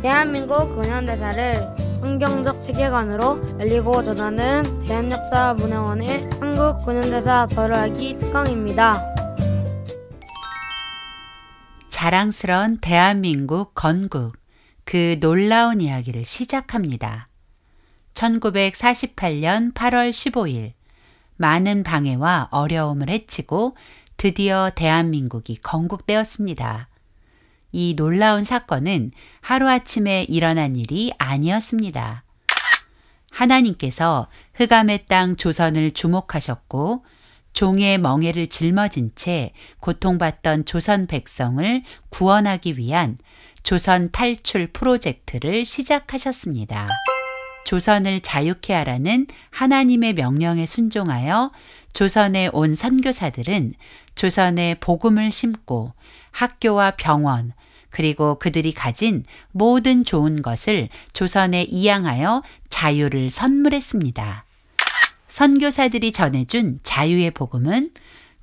대한민국 근현대사를 성경적 세계관으로 알리고 전하는 대한역사문화원의 한국 근현대사 바로알기 특강입니다. 자랑스런 대한민국 건국, 그 놀라운 이야기를 시작합니다. 1948년 8월 15일, 많은 방해와 어려움을 헤치고 드디어 대한민국이 건국되었습니다. 이 놀라운 사건은 하루아침에 일어난 일이 아니었습니다. 하나님께서 흑암의 땅 조선을 주목하셨고 종의 멍에를 짊어진 채 고통받던 조선 백성을 구원하기 위한 조선 탈출 프로젝트를 시작하셨습니다. 조선을 자유케 하라는 하나님의 명령에 순종하여 조선에 온 선교사들은 조선에 복음을 심고 학교와 병원, 그리고 그들이 가진 모든 좋은 것을 조선에 이양하여 자유를 선물했습니다. 선교사들이 전해준 자유의 복음은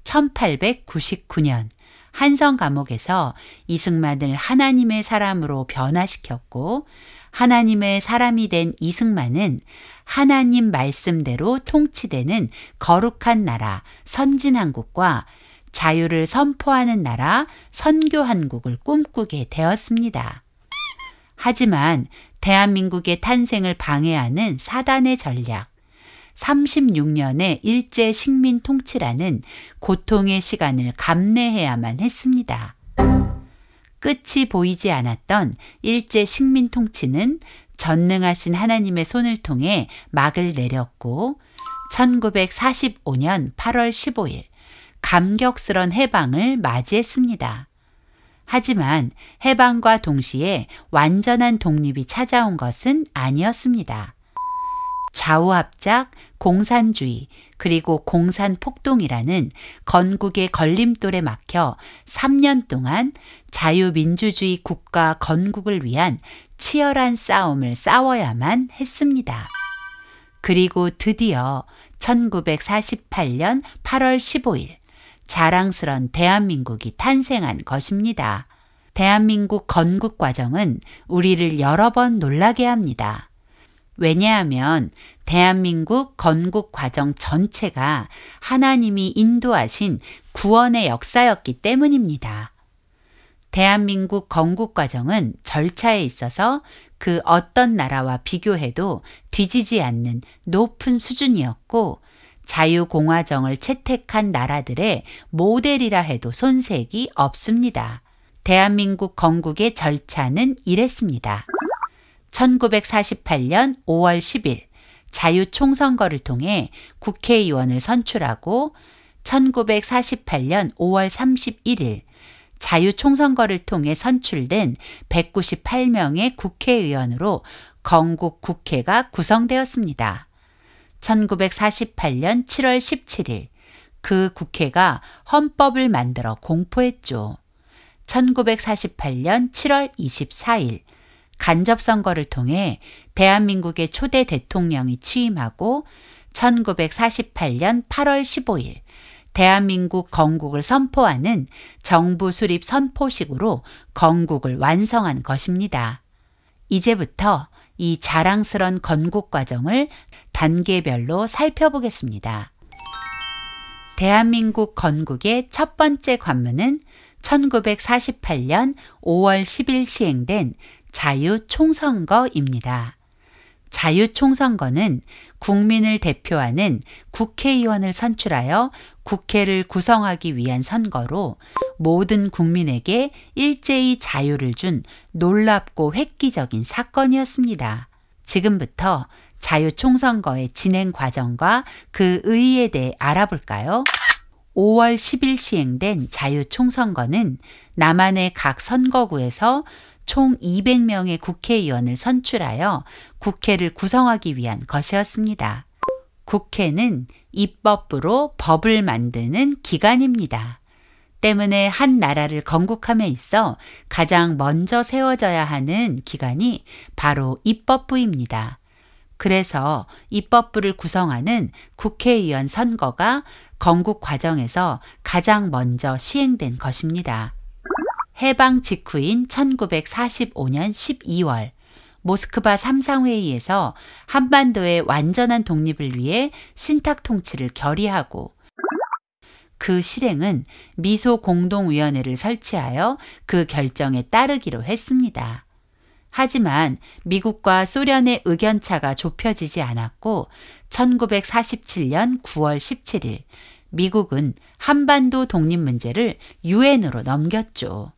1899년 한성 감옥에서 이승만을 하나님의 사람으로 변화시켰고, 하나님의 사람이 된 이승만은 하나님 말씀대로 통치되는 거룩한 나라 선진한국과 자유를 선포하는 나라 선교한국을 꿈꾸게 되었습니다. 하지만 대한민국의 탄생을 방해하는 사단의 전략, 36년의 일제 식민 통치라는 고통의 시간을 감내해야만 했습니다. 끝이 보이지 않았던 일제 식민 통치는 전능하신 하나님의 손을 통해 막을 내렸고 1945년 8월 15일 감격스런 해방을 맞이했습니다. 하지만 해방과 동시에 완전한 독립이 찾아온 것은 아니었습니다. 좌우합작, 공산주의, 그리고 공산폭동이라는 건국의 걸림돌에 막혀 3년 동안 자유민주주의 국가 건국을 위한 치열한 싸움을 싸워야만 했습니다. 그리고 드디어 1948년 8월 15일 자랑스런 대한민국이 탄생한 것입니다. 대한민국 건국 과정은 우리를 여러 번 놀라게 합니다. 왜냐하면 대한민국 건국 과정 전체가 하나님이 인도하신 구원의 역사였기 때문입니다. 대한민국 건국 과정은 절차에 있어서 그 어떤 나라와 비교해도 뒤지지 않는 높은 수준이었고, 자유공화정을 채택한 나라들의 모델이라 해도 손색이 없습니다. 대한민국 건국의 절차는 이랬습니다. 1948년 5월 10일 자유총선거를 통해 국회의원을 선출하고 1948년 5월 31일 자유총선거를 통해 선출된 198명의 국회의원으로 건국 국회가 구성되었습니다. 1948년 7월 17일 그 국회가 헌법을 만들어 공포했죠. 1948년 7월 24일 간접선거를 통해 대한민국의 초대 대통령이 취임하고 1948년 8월 15일 대한민국 건국을 선포하는 정부 수립 선포식으로 건국을 완성한 것입니다. 이제부터 이 자랑스런 건국 과정을 단계별로 살펴보겠습니다. 대한민국 건국의 첫 번째 관문은 1948년 5월 10일 시행된 자유총선거입니다. 자유총선거는 국민을 대표하는 국회의원을 선출하여 국회를 구성하기 위한 선거로 모든 국민에게 일제히 자유를 준 놀랍고 획기적인 사건이었습니다. 지금부터 자유총선거의 진행 과정과 그 의의에 대해 알아볼까요? 5월 10일 시행된 자유총선거는 남한의 각 선거구에서 총 200명의 국회의원을 선출하여 국회를 구성하기 위한 것이었습니다. 국회는 입법부로 법을 만드는 기관입니다. 때문에 한 나라를 건국함에 있어 가장 먼저 세워져야 하는 기관이 바로 입법부입니다. 그래서 입법부를 구성하는 국회의원 선거가 건국 과정에서 가장 먼저 시행된 것입니다. 해방 직후인 1945년 12월 모스크바 3상회의에서 한반도의 완전한 독립을 위해 신탁 통치를 결의하고 그 실행은 미소 공동위원회를 설치하여 그 결정에 따르기로 했습니다. 하지만 미국과 소련의 의견차가 좁혀지지 않았고 1947년 9월 17일 미국은 한반도 독립 문제를 유엔으로 넘겼죠.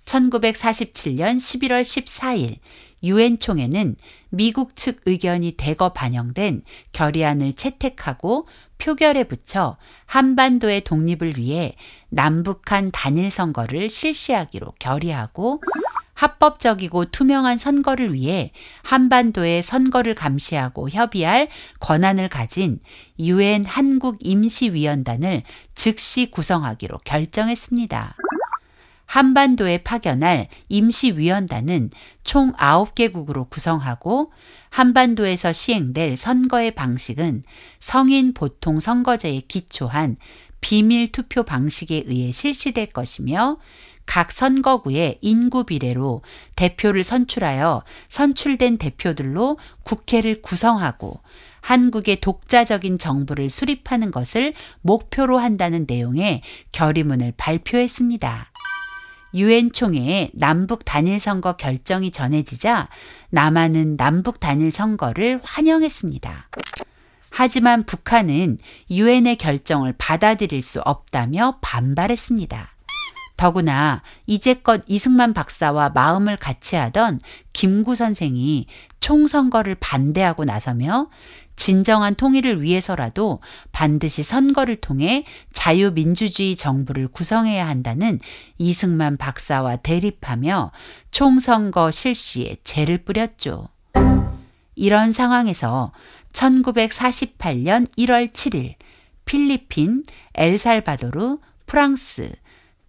1947년 11월 14일 유엔 총회는 미국 측 의견이 대거 반영된 결의안을 채택하고 표결에 붙여 한반도의 독립을 위해 남북한 단일 선거를 실시하기로 결의하고 합법적이고 투명한 선거를 위해 한반도의 선거를 감시하고 협의할 권한을 가진 유엔 한국임시위원단을 즉시 구성하기로 결정했습니다. 한반도에 파견할 임시위원단은 총 9개국으로 구성하고 한반도에서 시행될 선거의 방식은 성인 보통 선거제에 기초한 비밀 투표 방식에 의해 실시될 것이며 각 선거구의 인구 비례로 대표를 선출하여 선출된 대표들로 국회를 구성하고 한국의 독자적인 정부를 수립하는 것을 목표로 한다는 내용의 결의문을 발표했습니다. 유엔 총회에 남북 단일 선거 결정이 전해지자 남한은 남북 단일 선거를 환영했습니다. 하지만 북한은 유엔의 결정을 받아들일 수 없다며 반발했습니다. 더구나 이제껏 이승만 박사와 마음을 같이 하던 김구 선생이 총선거를 반대하고 나서며 진정한 통일을 위해서라도 반드시 선거를 통해 자유민주주의 정부를 구성해야 한다는 이승만 박사와 대립하며 총선거 실시에 재를 뿌렸죠. 이런 상황에서 1948년 1월 7일 필리핀, 엘살바도르, 프랑스,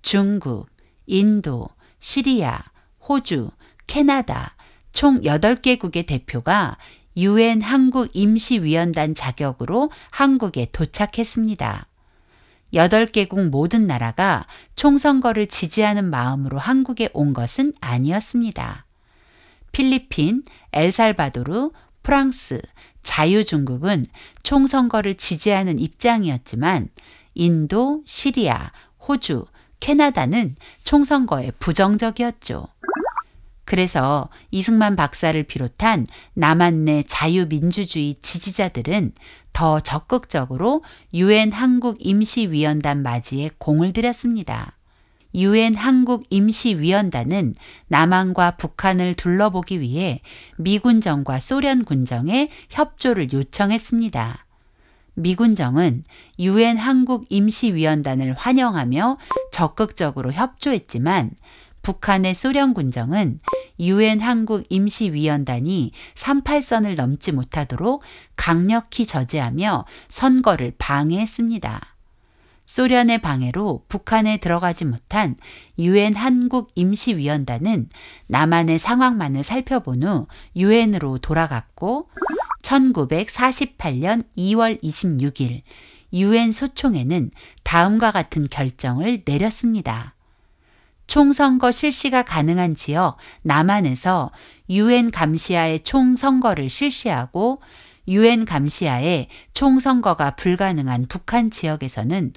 중국, 인도, 시리아, 호주, 캐나다 총 8개국의 대표가 유엔 한국임시위원단 자격으로 한국에 도착했습니다. 8개국 모든 나라가 총선거를 지지하는 마음으로 한국에 온 것은 아니었습니다. 필리핀, 엘살바도르, 프랑스, 자유중국은 총선거를 지지하는 입장이었지만 인도, 시리아, 호주, 캐나다는 총선거에 부정적이었죠. 그래서 이승만 박사를 비롯한 남한 내 자유민주주의 지지자들은 더 적극적으로 유엔 한국임시위원단 맞이에 공을 들였습니다. 유엔 한국임시위원단은 남한과 북한을 둘러보기 위해 미군정과 소련 군정에 협조를 요청했습니다. 미군정은 유엔 한국임시위원단을 환영하며 적극적으로 협조했지만 북한의 소련 군정은 유엔 한국임시위원단이 38선을 넘지 못하도록 강력히 저지하며 선거를 방해했습니다. 소련의 방해로 북한에 들어가지 못한 유엔 한국임시위원단은 남한의 상황만을 살펴본 후 유엔으로 돌아갔고 1948년 2월 26일 유엔 소총회는 다음과 같은 결정을 내렸습니다. 총선거 실시가 가능한 지역 남한에서 유엔 감시하에 총선거를 실시하고 유엔 감시하에 총선거가 불가능한 북한 지역에서는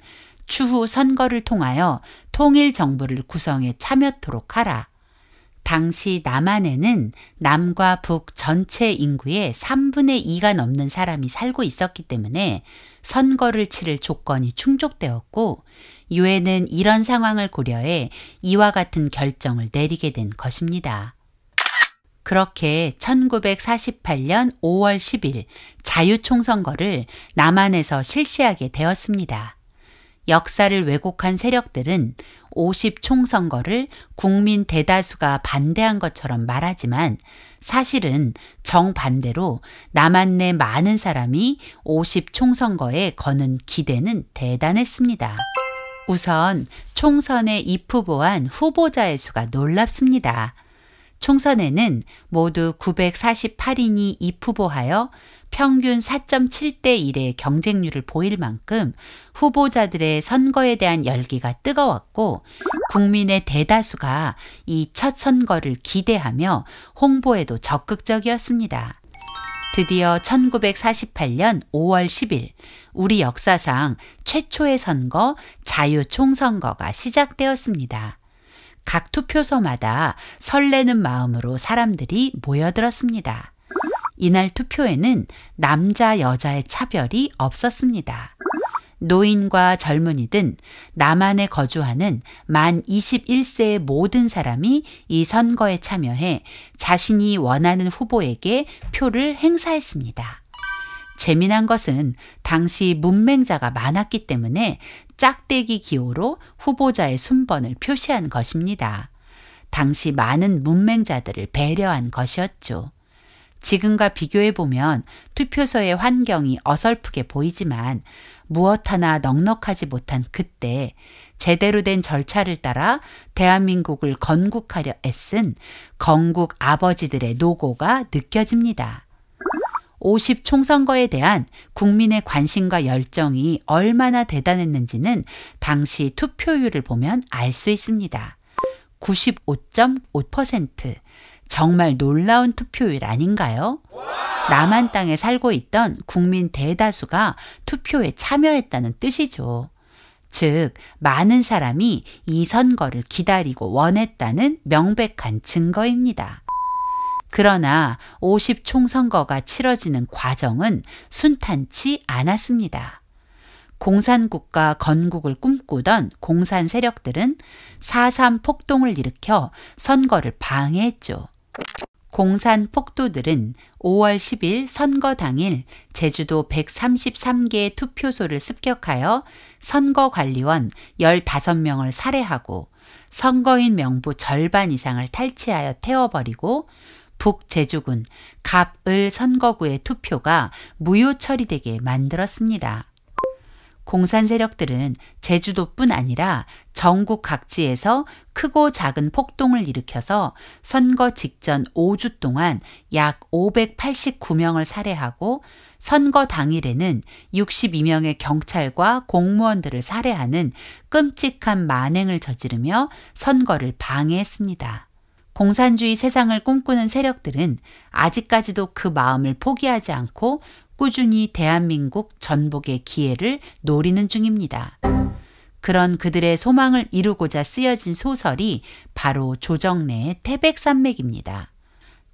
추후 선거를 통하여 통일 정부를 구성해 참여토록 하라. 당시 남한에는 남과 북 전체 인구의 3분의 2가 넘는 사람이 살고 있었기 때문에 선거를 치를 조건이 충족되었고 유엔은 이런 상황을 고려해 이와 같은 결정을 내리게 된 것입니다. 그렇게 1948년 5월 10일 자유총선거를 남한에서 실시하게 되었습니다. 역사를 왜곡한 세력들은 50총선거를 국민 대다수가 반대한 것처럼 말하지만 사실은 정반대로 남한 내 많은 사람이 50총선거에 거는 기대는 대단했습니다. 우선 총선에 입후보한 후보자의 수가 놀랍습니다. 총선에는 모두 948인이 입후보하여 평균 4.7대 1의 경쟁률을 보일 만큼 후보자들의 선거에 대한 열기가 뜨거웠고 국민의 대다수가 이 첫 선거를 기대하며 홍보에도 적극적이었습니다. 드디어 1948년 5월 10일 우리 역사상 최초의 선거 자유총선거가 시작되었습니다. 각 투표소마다 설레는 마음으로 사람들이 모여들었습니다. 이날 투표에는 남자, 여자의 차별이 없었습니다. 노인과 젊은이든 남한에 거주하는 만 21세의 모든 사람이 이 선거에 참여해 자신이 원하는 후보에게 표를 행사했습니다. 재미난 것은 당시 문맹자가 많았기 때문에 짝대기 기호로 후보자의 순번을 표시한 것입니다. 당시 많은 문맹자들을 배려한 것이었죠. 지금과 비교해보면 투표소의 환경이 어설프게 보이지만 무엇 하나 넉넉하지 못한 그때 제대로 된 절차를 따라 대한민국을 건국하려 애쓴 건국 아버지들의 노고가 느껴집니다. 50 총선거에 대한 국민의 관심과 열정이 얼마나 대단했는지는 당시 투표율을 보면 알 수 있습니다. 95.5%. 정말 놀라운 투표율 아닌가요? 남한 땅에 살고 있던 국민 대다수가 투표에 참여했다는 뜻이죠. 즉, 많은 사람이 이 선거를 기다리고 원했다는 명백한 증거입니다. 그러나 50 총선거가 치러지는 과정은 순탄치 않았습니다. 공산국가 건국을 꿈꾸던 공산 세력들은 4.3 폭동을 일으켜 선거를 방해했죠. 공산 폭도들은 5월 10일 선거 당일 제주도 133개의 투표소를 습격하여 선거관리원 15명을 살해하고 선거인 명부 절반 이상을 탈취하여 태워버리고 북제주군 갑을 선거구의 투표가 무효 처리되게 만들었습니다. 공산 세력들은 제주도뿐 아니라 전국 각지에서 크고 작은 폭동을 일으켜서 선거 직전 5주 동안 약 589명을 살해하고 선거 당일에는 62명의 경찰과 공무원들을 살해하는 끔찍한 만행을 저지르며 선거를 방해했습니다. 공산주의 세상을 꿈꾸는 세력들은 아직까지도 그 마음을 포기하지 않고 꾸준히 대한민국 전복의 기회를 노리는 중입니다. 그런 그들의 소망을 이루고자 쓰여진 소설이 바로 조정래의 태백산맥입니다.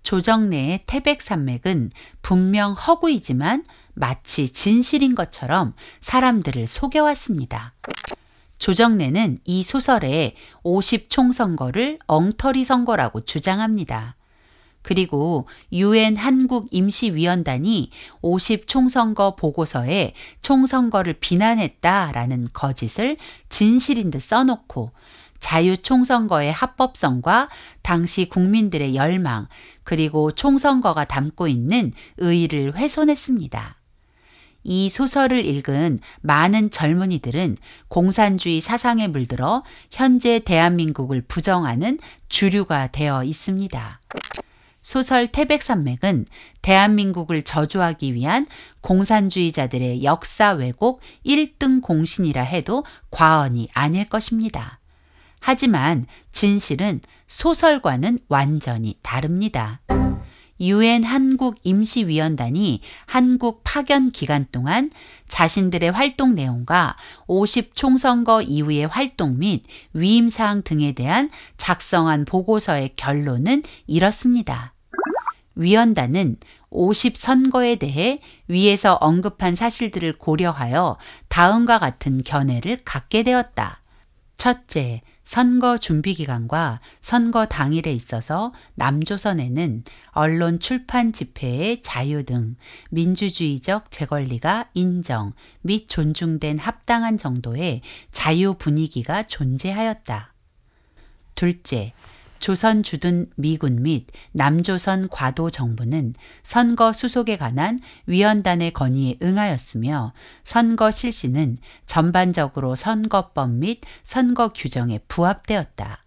조정래의 태백산맥은 분명 허구이지만 마치 진실인 것처럼 사람들을 속여왔습니다. 조정래는 이 소설에 50 총선거를 엉터리 선거라고 주장합니다. 그리고 UN 한국임시위원단이 50 총선거 보고서에 총선거를 비난했다라는 거짓을 진실인 듯 써놓고 자유총선거의 합법성과 당시 국민들의 열망 그리고 총선거가 담고 있는 의의를 훼손했습니다. 이 소설을 읽은 많은 젊은이들은 공산주의 사상에 물들어 현재 대한민국을 부정하는 주류가 되어 있습니다. 소설 태백산맥은 대한민국을 저주하기 위한 공산주의자들의 역사 왜곡 1등 공신이라 해도 과언이 아닐 것입니다. 하지만 진실은 소설과는 완전히 다릅니다. UN 한국임시위원단이 한국 파견 기간 동안 자신들의 활동 내용과 50 총선거 이후의 활동 및 위임사항 등에 대한 작성한 보고서의 결론은 이렇습니다. 위원단은 50 선거에 대해 위에서 언급한 사실들을 고려하여 다음과 같은 견해를 갖게 되었다. 첫째, 선거 준비 기간과 선거 당일에 있어서 남조선에는 언론 출판 집회의 자유 등 민주주의적 재권리가 인정 및 존중된 합당한 정도의 자유 분위기가 존재하였다. 둘째, 조선 주둔 미군 및 남조선 과도 정부는 선거 수속에 관한 위원단의 건의에 응하였으며 선거 실시는 전반적으로 선거법 및 선거 규정에 부합되었다.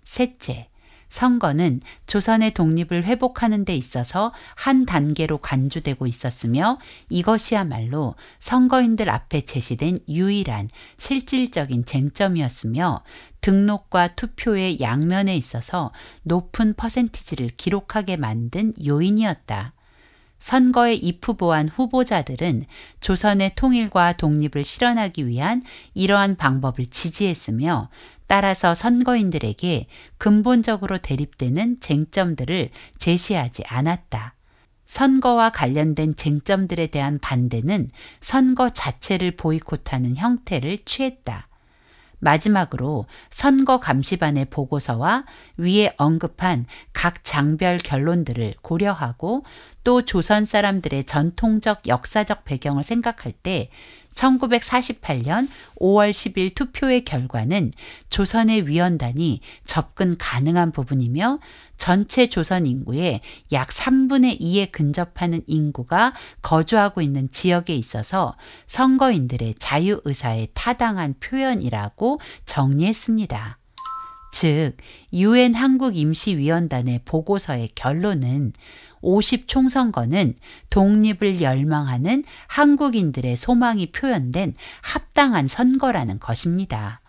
셋째, 선거는 조선의 독립을 회복하는 데 있어서 한 단계로 간주되고 있었으며 이것이야말로 선거인들 앞에 제시된 유일한 실질적인 쟁점이었으며 등록과 투표의 양면에 있어서 높은 퍼센티지를 기록하게 만든 요인이었다. 선거에 입후보한 후보자들은 조선의 통일과 독립을 실현하기 위한 이러한 방법을 지지했으며 따라서 선거인들에게 근본적으로 대립되는 쟁점들을 제시하지 않았다. 선거와 관련된 쟁점들에 대한 반대는 선거 자체를 보이콧하는 형태를 취했다. 마지막으로 선거감시반의 보고서와 위에 언급한 각 장별 결론들을 고려하고 또 조선 사람들의 전통적 역사적 배경을 생각할 때 1948년 5월 10일 투표의 결과는 조선의 위원단이 접근 가능한 부분이며 전체 조선 인구의 약 3분의 2에 근접하는 인구가 거주하고 있는 지역에 있어서 선거인들의 자유의사에 타당한 표현이라고 정리했습니다. 즉, UN 한국임시위원단의 보고서의 결론은 50 총선거는 독립을 열망하는 한국인들의 소망이 표현된 합당한 선거라는 것입니다.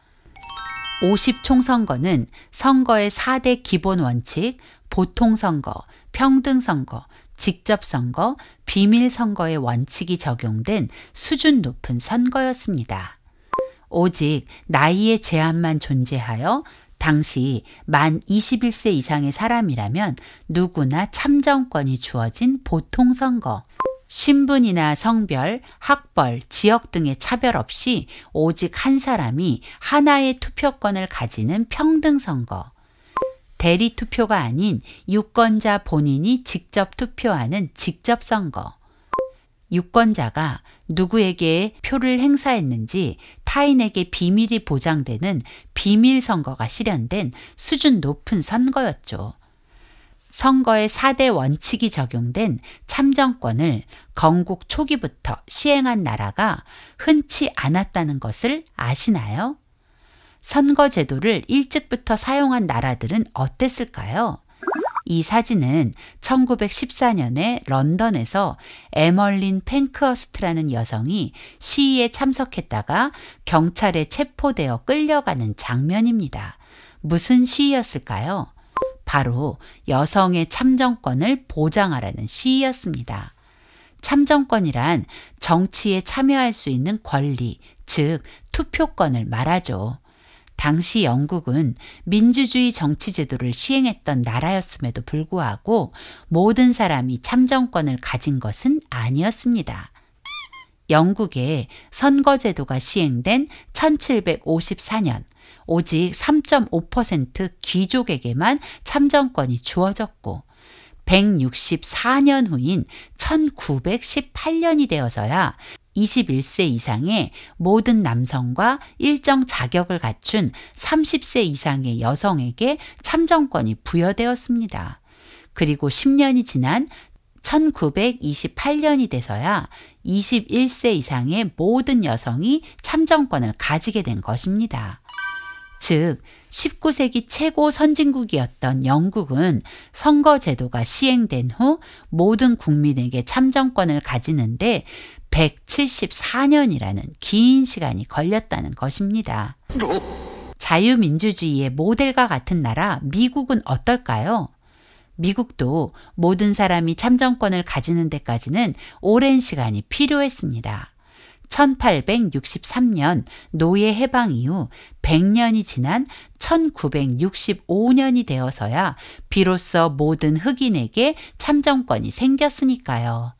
50 총선거는 선거의 4대 기본 원칙, 보통선거, 평등선거, 직접선거, 비밀선거의 원칙이 적용된 수준 높은 선거였습니다. 오직 나이의 제한만 존재하여 당시 만 21세 이상의 사람이라면 누구나 참정권이 주어진 보통선거, 신분이나 성별, 학벌, 지역 등의 차별 없이 오직 한 사람이 하나의 투표권을 가지는 평등선거, 대리투표가 아닌 유권자 본인이 직접 투표하는 직접선거, 유권자가 누구에게 표를 행사했는지 타인에게 비밀이 보장되는 비밀선거가 실현된 수준 높은 선거였죠. 선거의 4대 원칙이 적용된 참정권을 건국 초기부터 시행한 나라가 흔치 않았다는 것을 아시나요? 선거제도를 일찍부터 사용한 나라들은 어땠을까요? 이 사진은 1914년에 런던에서 에멀린 펜크허스트라는 여성이 시위에 참석했다가 경찰에 체포되어 끌려가는 장면입니다. 무슨 시위였을까요? 바로 여성의 참정권을 보장하라는 시위였습니다. 참정권이란 정치에 참여할 수 있는 권리, 즉 투표권을 말하죠. 당시 영국은 민주주의 정치제도를 시행했던 나라였음에도 불구하고 모든 사람이 참정권을 가진 것은 아니었습니다. 영국의 선거제도가 시행된 1754년 오직 3.5% 귀족에게만 참정권이 주어졌고 164년 후인 1918년이 되어서야 21세 이상의 모든 남성과 일정 자격을 갖춘 30세 이상의 여성에게 참정권이 부여되었습니다. 그리고 10년이 지난 1928년이 돼서야 21세 이상의 모든 여성이 참정권을 가지게 된 것입니다. 즉 19세기 최고 선진국이었던 영국은 선거제도가 시행된 후 모든 국민에게 참정권을 가지는데 174년이라는 긴 시간이 걸렸다는 것입니다. 자유민주주의의 모델과 같은 나라 미국은 어떨까요? 미국도 모든 사람이 참정권을 가지는 데까지는 오랜 시간이 필요했습니다. 1863년 노예 해방 이후 100년이 지난 1965년이 되어서야 비로소 모든 흑인에게 참정권이 생겼으니까요.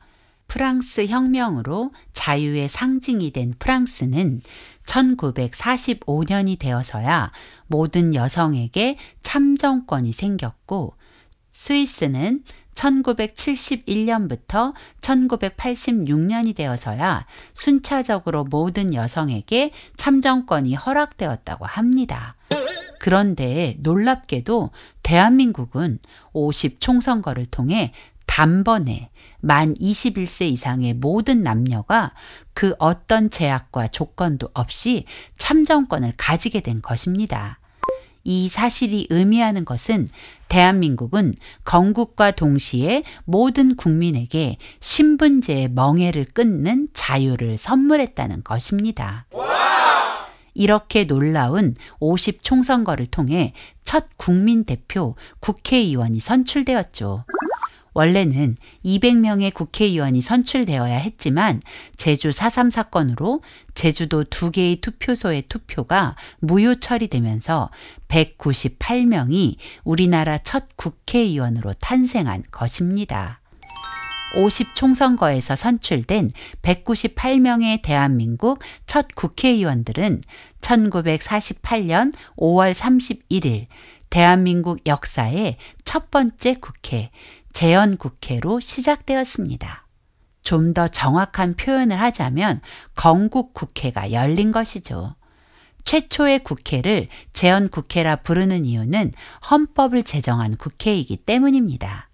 프랑스 혁명으로 자유의 상징이 된 프랑스는 1945년이 되어서야 모든 여성에게 참정권이 생겼고 스위스는 1971년부터 1986년이 되어서야 순차적으로 모든 여성에게 참정권이 허락되었다고 합니다. 그런데 놀랍게도 대한민국은 50 총선거를 통해 단번에 만 21세 이상의 모든 남녀가 그 어떤 제약과 조건도 없이 참정권을 가지게 된 것입니다. 이 사실이 의미하는 것은 대한민국은 건국과 동시에 모든 국민에게 신분제의 멍에를 끊는 자유를 선물했다는 것입니다. 이렇게 놀라운 50총선거를 통해 첫 국민 대표 국회의원이 선출되었죠. 원래는 200명의 국회의원이 선출되어야 했지만 제주 4.3 사건으로 제주도 2개의 투표소의 투표가 무효 처리되면서 198명이 우리나라 첫 국회의원으로 탄생한 것입니다. 50총선거에서 선출된 198명의 대한민국 첫 국회의원들은 1948년 5월 31일 대한민국 역사의 첫 번째 국회, 재헌국회로 시작되었습니다. 좀 더 정확한 표현을 하자면 건국국회가 열린 것이죠. 최초의 국회를 재헌국회라 부르는 이유는 헌법을 제정한 국회이기 때문입니다.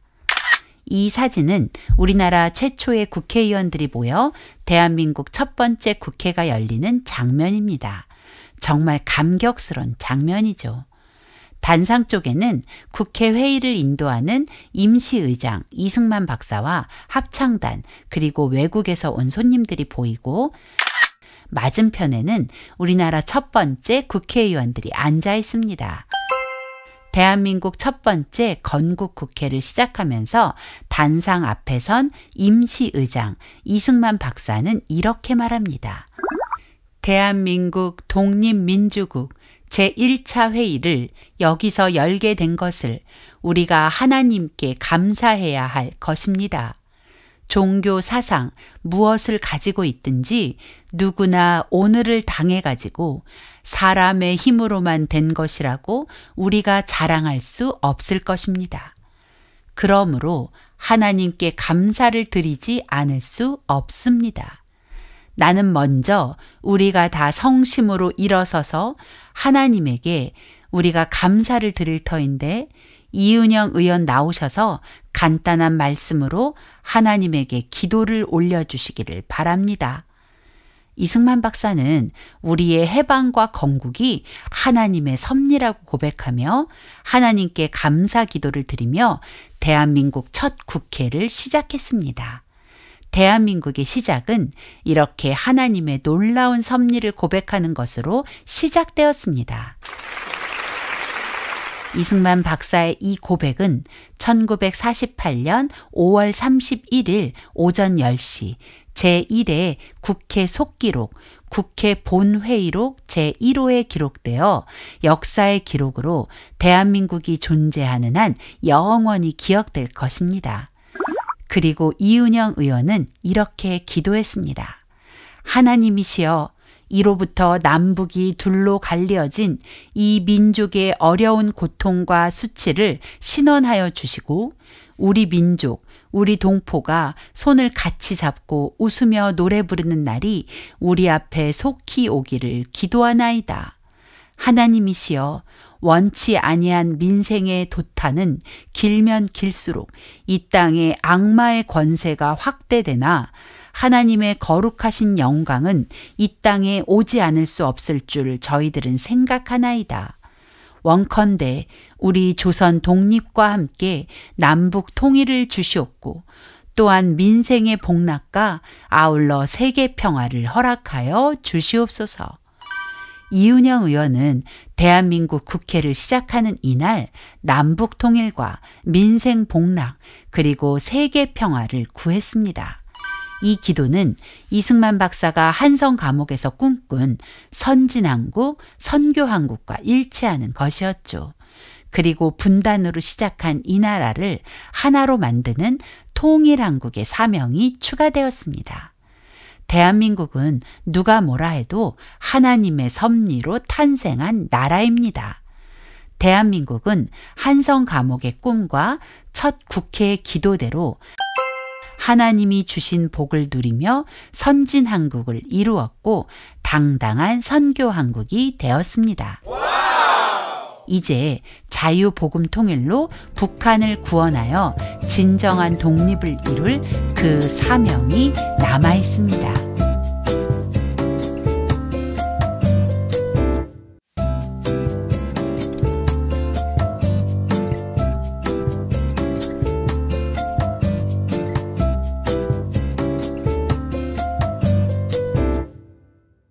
이 사진은 우리나라 최초의 국회의원들이 모여 대한민국 첫 번째 국회가 열리는 장면입니다. 정말 감격스러운 장면이죠. 단상 쪽에는 국회 회의를 인도하는 임시의장 이승만 박사와 합창단 그리고 외국에서 온 손님들이 보이고 맞은편에는 우리나라 첫 번째 국회의원들이 앉아 있습니다. 대한민국 첫 번째 건국국회를 시작하면서 단상 앞에 선 임시의장 이승만 박사는 이렇게 말합니다. 대한민국 독립민주국 제1차 회의를 여기서 열게 된 것을 우리가 하나님께 감사해야 할 것입니다. 종교 사상 무엇을 가지고 있든지 누구나 오늘을 당해가지고 사람의 힘으로만 된 것이라고 우리가 자랑할 수 없을 것입니다. 그러므로 하나님께 감사를 드리지 않을 수 없습니다. 나는 먼저 우리가 다 성심으로 일어서서 하나님에게 우리가 감사를 드릴 터인데 이은영 의원 나오셔서 간단한 말씀으로 하나님에게 기도를 올려주시기를 바랍니다. 이승만 박사는 우리의 해방과 건국이 하나님의 섭리라고 고백하며 하나님께 감사 기도를 드리며 대한민국 첫 국회를 시작했습니다. 대한민국의 시작은 이렇게 하나님의 놀라운 섭리를 고백하는 것으로 시작되었습니다. 이승만 박사의 이 고백은 1948년 5월 31일 오전 10시 제1회 국회 속기록, 국회 본회의록 제1호에 기록되어 역사의 기록으로 대한민국이 존재하는 한 영원히 기억될 것입니다. 그리고 이은영 의원은 이렇게 기도했습니다. 하나님이시여, 이로부터 남북이 둘로 갈리어진 이 민족의 어려운 고통과 수치를 신원하여 주시고 우리 민족, 우리 동포가 손을 같이 잡고 웃으며 노래 부르는 날이 우리 앞에 속히 오기를 기도하나이다. 하나님이시여, 원치 아니한 민생의 도탄은 길면 길수록 이 땅에 악마의 권세가 확대되나 하나님의 거룩하신 영광은 이 땅에 오지 않을 수 없을 줄 저희들은 생각하나이다. 원컨대 우리 조선 독립과 함께 남북 통일을 주시옵고 또한 민생의 복락과 아울러 세계 평화를 허락하여 주시옵소서. 이은영 의원은 대한민국 국회를 시작하는 이날 남북 통일과 민생 복락 그리고 세계 평화를 구했습니다. 이 기도는 이승만 박사가 한성 감옥에서 꿈꾼 선진한국, 선교한국과 일치하는 것이었죠. 그리고 분단으로 시작한 이 나라를 하나로 만드는 통일한국의 사명이 추가되었습니다. 대한민국은 누가 뭐라 해도 하나님의 섭리로 탄생한 나라입니다. 대한민국은 한성 감옥의 꿈과 첫 국회의 기도대로 하나님이 주신 복을 누리며 선진한국을 이루었고 당당한 선교한국이 되었습니다. 이제 자유복음 통일로 북한을 구원하여 진정한 독립을 이룰 그 사명이 남아 있습니다.